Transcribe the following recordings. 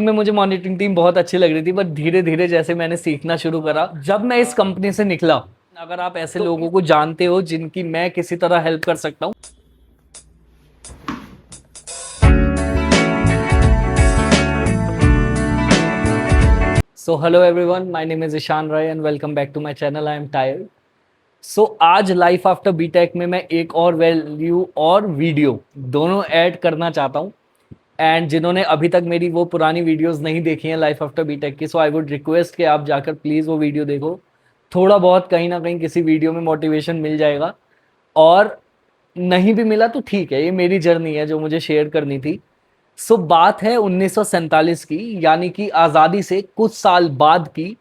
में मुझे monitoring team बहुत अच्छी लग रही थी, बट धीरे धीरे जैसे मैंने सीखना शुरू करा, जब मैं इस कंपनी से निकला, अगर आप ऐसे लोगों को जानते हो जिनकी मैं किसी तरह हेल्प कर सकता हूँ। So hello everyone, my name is Ishaan Rai and welcome back to my channel. I am tired. So आज लाइफ आफ्टर बीटेक में मैं एक और वैल्यू और वीडियो दोनों ऐड करना चाहता हूँ। एंड जिन्होंने अभी तक मेरी वो पुरानी वीडियोस नहीं देखी हैं लाइफ आफ्टर बीटेक की, सो आई वुड रिक्वेस्ट कि आप जाकर प्लीज़ वो वीडियो देखो। थोड़ा बहुत कहीं ना कहीं किसी वीडियो में मोटिवेशन मिल जाएगा, और नहीं भी मिला तो ठीक है, ये मेरी जर्नी है जो मुझे शेयर करनी थी। सो बात है 1947 की, यानी कि आज़ादी से कुछ साल बाद की।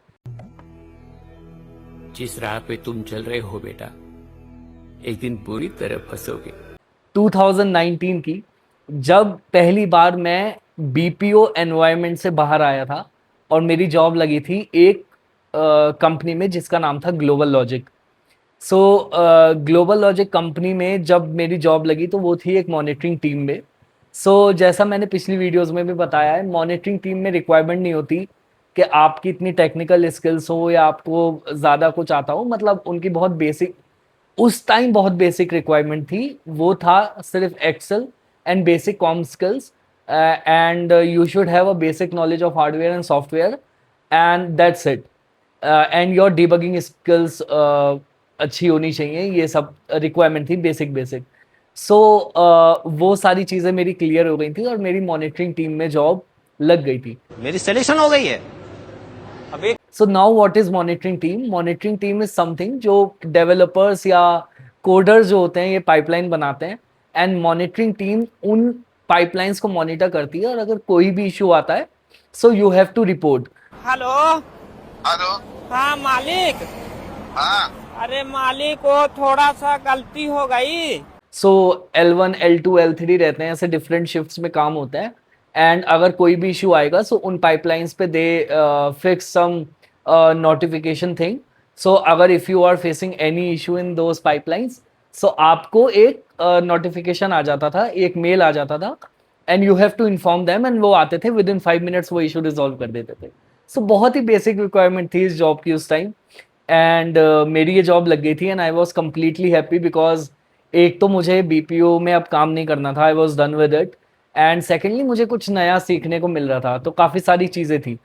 जिस राह पे तुम चल रहे हो बेटा, एक दिन पूरी तरह फंसोगे। 2019 की, जब पहली बार मैं बीपीओ एनवायरनमेंट से बाहर आया था और मेरी जॉब लगी थी एक कंपनी में जिसका नाम था ग्लोबल लॉजिक। सो ग्लोबल लॉजिक कंपनी में जब मेरी जॉब लगी तो वो थी एक मॉनिटरिंग टीम में। जैसा मैंने पिछली वीडियोस में भी बताया है, मॉनिटरिंग टीम में रिक्वायरमेंट नहीं होती कि आपकी इतनी टेक्निकल स्किल्स हो या आपको ज़्यादा कुछ आता हो। मतलब उनकी बहुत बेसिक, उस टाइम बहुत बेसिक रिक्वायरमेंट थी, वो था सिर्फ Excel and basic comm skills, and you should have a basic knowledge of hardware and software, and that's it. And your debugging skills अच्छी होनी चाहिए। ये सब रिक्वायरमेंट थी, बेसिक बेसिक। वो सारी चीज़ें मेरी क्लियर हो गई थी और मेरी मॉनिटरिंग टीम में जॉब लग गई थी। मेरी सिलेक्शन हो गई है। अभी so now what is monitoring team? Monitoring team is something जो डेवलपर्स या कोडर्स जो होते हैं ये पाइपलाइन बनाते हैं, एंड मॉनिटरिंग टीम उन पाइपलाइंस को मॉनिटर करती है, और अगर कोई भी इशू आता है so you have to report. Hello. Hello. हाँ मालिक। हाँ। अरे मालिक, वो थोड़ा सा गलती हो गई। L1 L2 L3 रहते हैं, ऐसे डिफरेंट शिफ्ट्स में काम होता है। एंड अगर कोई भी इशू आएगा सो उन पाइपलाइंस पे they fix some notification thing. अगर if you are facing any issue in those pipelines, so आपको एक नोटिफिकेशन आ जाता था, एक मेल आ जाता था, and you have to inform them, and वो आते थे विद इन 5 मिनट्स, वो इशू रिजॉल्व कर देते थे। बहुत ही बेसिक रिक्वायरमेंट थी इस जॉब की उस टाइम। एंड मेरी ये जॉब लग गई थी and I was completely happy, because एक तो मुझे बीपीओ में अब काम नहीं करना था, I was done with it. And secondly मुझे कुछ नया सीखने को मिल रहा था, तो काफ़ी सारी चीज़ें थी।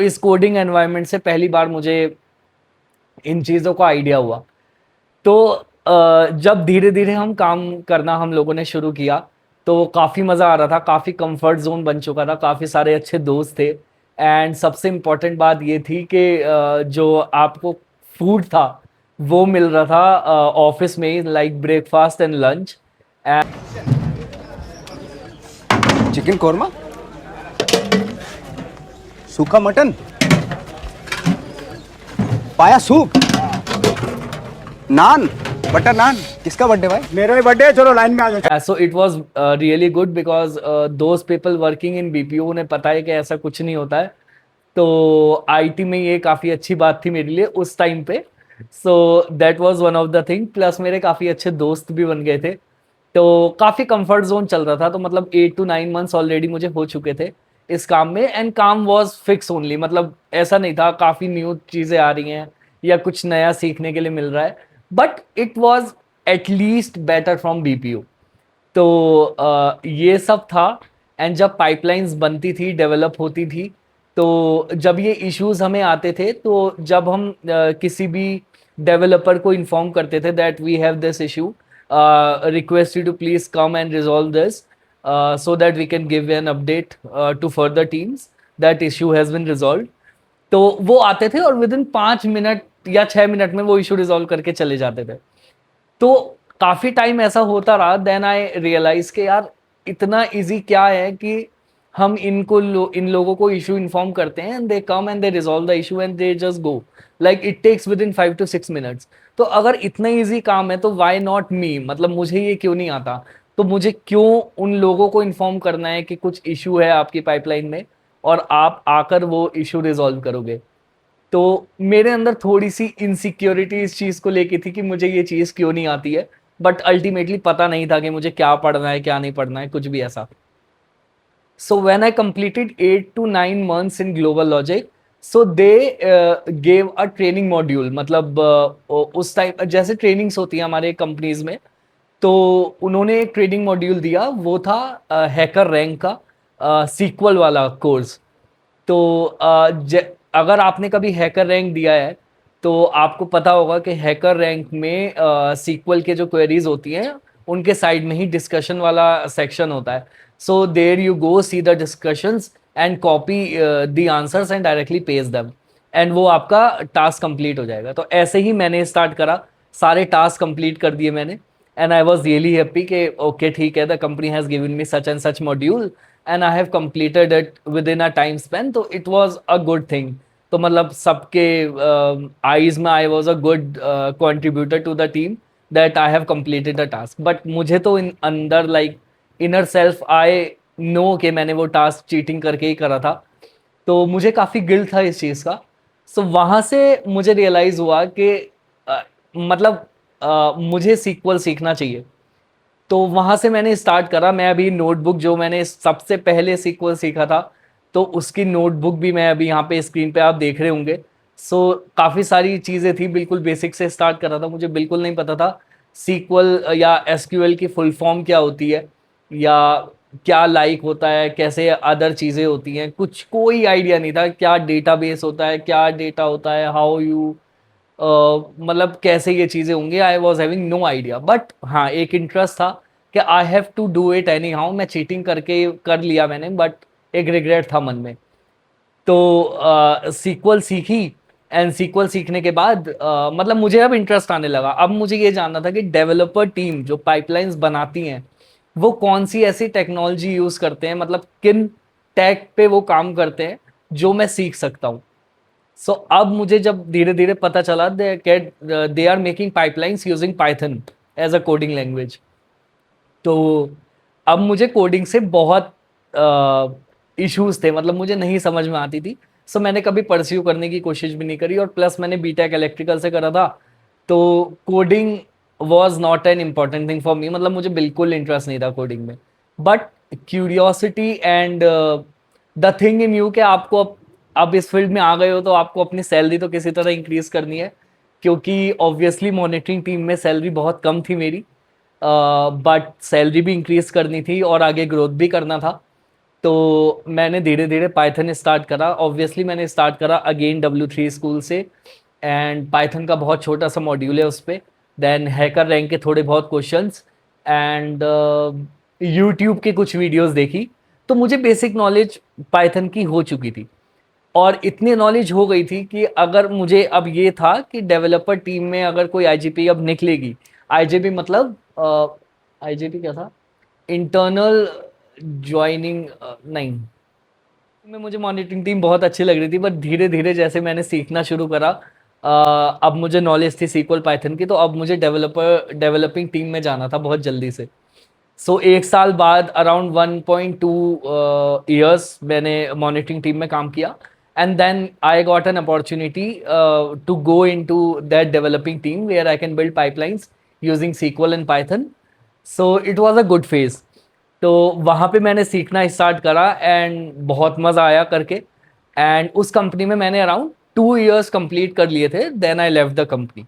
इस कोडिंग एनवायरनमेंट से पहली बार मुझे इन चीज़ों का आइडिया हुआ। जब धीरे धीरे हम काम करना हम लोगों ने शुरू किया तो काफ़ी मज़ा आ रहा था, काफ़ी कंफर्ट जोन बन चुका था, काफ़ी सारे अच्छे दोस्त थे। एंड सबसे इम्पॉर्टेंट बात ये थी कि जो आपको फूड था वो मिल रहा था ऑफिस में ही, like breakfast and lunch. Chicken korma, सूखा मटन, पाया सूप, नान, बटर नान। किसका बर्थडे भाई? मेरा ही बर्थडे है। चलो लाइन में आ जाओ। सो it was really good, because those people working in BPO उन्हें पता है कि ऐसा कुछ नहीं होता है। तो आईटी में ये काफ़ी अच्छी बात थी मेरे लिए उस टाइम पे। That was one of the thing. Plus मेरे काफ़ी अच्छे दोस्त भी बन गए थे, तो काफ़ी कंफर्ट जोन चल रहा था। तो मतलब 8 to 9 months ऑलरेडी मुझे हो चुके थे इस काम में, एंड काम वॉज फिक्स ओनली। मतलब ऐसा नहीं था काफ़ी न्यू चीज़ें आ रही हैं या कुछ नया सीखने के लिए मिल रहा है, but it was at least better from BPO. ये सब था। एंड जब पाइपलाइंस बनती थी, डेवलप होती थी, तो जब ये इश्यूज हमें आते थे, तो जब हम किसी भी डेवलपर को इन्फॉर्म करते थे that we have this issue, request you to please come and resolve this so that we can give an update to further teams that issue has been resolved. तो वो आते थे और विद इन 5 मिनट या 6 minute में वो issue resolve करके चले जाते थे। तो काफ़ी टाइम ऐसा होता रहा, देन आई रियलाइज के यार इतना इजी क्या है कि हम इन लोगों को इशू इन्फॉर्म करते हैं, and they come and they resolve the issue and they just go, like it takes within 5 to 6 minutes. तो अगर इतना इजी काम है तो वाई नॉट मी? मतलब मुझे ये क्यों नहीं आता? तो मुझे क्यों उन लोगों को इन्फॉर्म करना है कि कुछ इशू है आपकी पाइपलाइन में और आप आकर वो इशू रिजॉल्व करोगे? तो मेरे अंदर थोड़ी सी इनसिक्योरिटी इस चीज़ को लेके थी कि मुझे ये चीज़ क्यों नहीं आती है, बट अल्टीमेटली पता नहीं था कि मुझे क्या पढ़ना है क्या नहीं पढ़ना है, कुछ भी ऐसा। So when I completed 8 to 9 months in Global Logic, so they gave a training module. मतलब उस टाइम जैसे ट्रेनिंग्स होती हैं हमारे कंपनीज में, तो उन्होंने एक ट्रेनिंग मॉड्यूल दिया, वो था हैकर रैंक का सीक्वल वाला कोर्स। तो अगर आपने कभी हैकर रैंक दिया है तो आपको पता होगा कि हैकर रैंक में सीक्वल के जो क्वेरीज होती हैं उनके साइड में ही डिस्कशन वाला सेक्शन होता है। So there you go see the discussions and copy the answers and directly paste them, and वो आपका टास्क कंप्लीट हो जाएगा। तो ऐसे ही मैंने स्टार्ट करा, सारे टास्क कंप्लीट कर दिए मैंने, and I was really happy कि ओके ठीक है, the company has given me such and such module and I have completed it within a time span. तो it was a good thing. तो मतलब सबके आईज में I was a good contributor to the team that I have completed the task. But मुझे तो in अंदर like inner self I know कि मैंने वो टास्क चीटिंग करके ही करा था, तो मुझे काफ़ी गिल्ट था इस चीज़ का। सो वहाँ से मुझे रियलाइज़ हुआ कि मतलब मुझे सीक्वल सीखना चाहिए। तो वहाँ से मैंने स्टार्ट करा। मैं अभी नोटबुक, जो मैंने सबसे पहले सीक्वल सीखा था, तो उसकी नोटबुक भी मैं अभी यहाँ पे स्क्रीन पे आप देख रहे होंगे। सो काफ़ी सारी चीज़ें थी, बिल्कुल बेसिक से स्टार्ट करा था। मुझे बिल्कुल नहीं पता था सीक्वल या एसक्यूएल की फुल फॉर्म क्या होती है, या क्या लाइक होता है, कैसे अदर चीज़ें होती हैं, कुछ कोई आइडिया नहीं था। क्या डेटाबेस होता है, क्या डेटा होता है, हाउ यू मतलब कैसे ये चीज़ें होंगी, I was having no idea. But हाँ, एक इंटरेस्ट था कि I have to do it anyhow. मैं चीटिंग करके कर लिया मैंने, बट एक रिग्रेट था मन में। तो सीक्वल सीखी, एंड सीक्वल सीखने के बाद मतलब मुझे अब इंटरेस्ट आने लगा। अब मुझे ये जानना था कि डेवलपर टीम जो पाइपलाइंस बनाती हैं वो कौन सी ऐसी टेक्नोलॉजी यूज़ करते हैं, मतलब किन टेक पे वो काम करते हैं जो मैं सीख सकता हूँ। सो अब मुझे जब धीरे धीरे पता चला they are making pipelines using Python as a coding language, तो अब मुझे कोडिंग से बहुत इश्यूज थे, मतलब मुझे नहीं समझ में आती थी। सो मैंने कभी परस्यू करने की कोशिश भी नहीं करी, और प्लस मैंने बीटेक इलेक्ट्रिकल से करा था, तो coding was not an important thing for me. मतलब मुझे बिल्कुल इंटरेस्ट नहीं था कोडिंग में। But curiosity and the thing in you कि आपको अब इस फील्ड में आ गए हो तो आपको अपनी सैलरी तो किसी तरह इंक्रीज करनी है, क्योंकि ऑब्वियसली मॉनिटरिंग टीम में सैलरी बहुत कम थी मेरी, बट सैलरी भी इंक्रीज करनी थी और आगे ग्रोथ भी करना था। तो मैंने धीरे धीरे पाइथन स्टार्ट करा। ऑब्वियसली मैंने स्टार्ट करा अगेन W3 स्कूल से, एंड पाइथन का बहुत छोटा सा मॉड्यूल है उस पर। देन हैकर रैंक के थोड़े बहुत क्वेश्चंस, एंड यूट्यूब के कुछ वीडियोस देखी, तो मुझे बेसिक नॉलेज पाइथन की हो चुकी थी। और इतनी नॉलेज हो गई थी कि अगर मुझे अब ये था कि डेवलपर टीम में अगर कोई आईजीपी अब निकलेगी, आईजीपी मतलब आईजीपी क्या था, इंटरनल ज्वाइनिंग नहीं, में मुझे मॉनिटरिंग टीम बहुत अच्छी लग रही थी। बट धीरे धीरे जैसे मैंने सीखना शुरू करा, अब मुझे नॉलेज थी सीक्वल पाइथन की, तो अब मुझे डेवलपिंग टीम में जाना था बहुत जल्दी से। सो एक साल बाद अराउंड 1.2 ईयर्स मैंने मॉनिटरिंग टीम में काम किया, and then I got an opportunity to go in to that developing team where I can build pipelines using SQL and Python. So it was a good phase. तो वहाँ पे मैंने सीखना start करा, and बहुत मज़ा आया करके। एंड उस कंपनी में मैंने अराउंड 2 ईयर्स कंप्लीट कर लिए थे, then I left the company.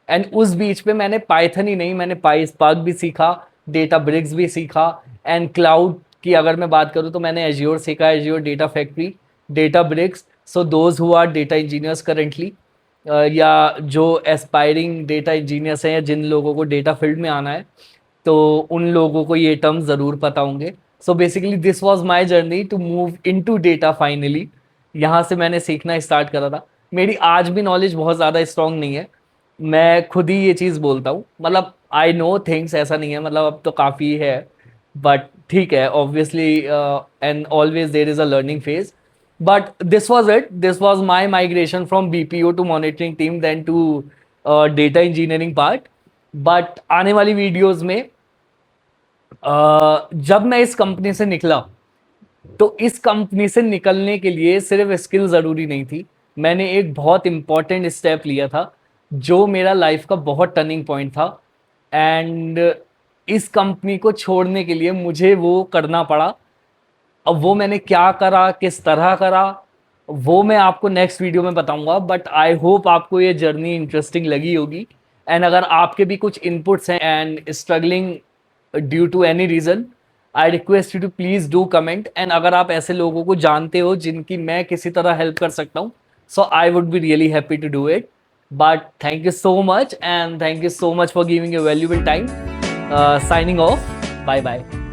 And उस बीच पे मैंने पाइथन ही नहीं, मैंने पाइस्पार्क भी सीखा, डेटा ब्रिक्स भी सीखा, एंड क्लाउड की अगर मैं बात करूँ तो मैंने एज्योर सीखा, Azure data factory, Databricks. So those who are data engineers currently, या जो एस्पायरिंग डेटा इंजीनियर्स हैं, या जिन लोगों को डेटा फील्ड में आना है, तो उन लोगों को ये टर्म्स ज़रूर पता होंगे। So basically this was my journey to move into data finally. यहाँ से मैंने सीखना स्टार्ट करा था। मेरी आज भी नॉलेज बहुत ज़्यादा स्ट्रॉन्ग नहीं है, मैं खुद ही ये चीज़ बोलता हूँ। मतलब आई नो थिंग्स, ऐसा नहीं है, मतलब अब तो काफ़ी है, बट ठीक है, obviously and always there is a learning phase. But this was it, this was my migration from BPO to monitoring team then to data engineering part. But आने वाली वीडियोज़ में जब मैं इस कंपनी से निकला, तो इस कंपनी से निकलने के लिए सिर्फ स्किल ज़रूरी नहीं थी, मैंने एक बहुत इम्पॉर्टेंट स्टेप लिया था जो मेरा लाइफ का बहुत टर्निंग पॉइंट था। एंड इस कंपनी को छोड़ने के लिए मुझे वो करना पड़ा अब वो मैंने क्या करा, किस तरह करा, वो मैं आपको नेक्स्ट वीडियो में बताऊंगा. बट आई होप आपको ये जर्नी इंटरेस्टिंग लगी होगी. एंड अगर आपके भी कुछ इनपुट्स हैं and struggling due to any reason, I request you to please do comment. And अगर आप ऐसे लोगों को जानते हो जिनकी मैं किसी तरह हेल्प कर सकता हूँ, so I would be really happy to do it. But thank you so much, and thank you so much for giving your valuable time. Signing off. Bye bye.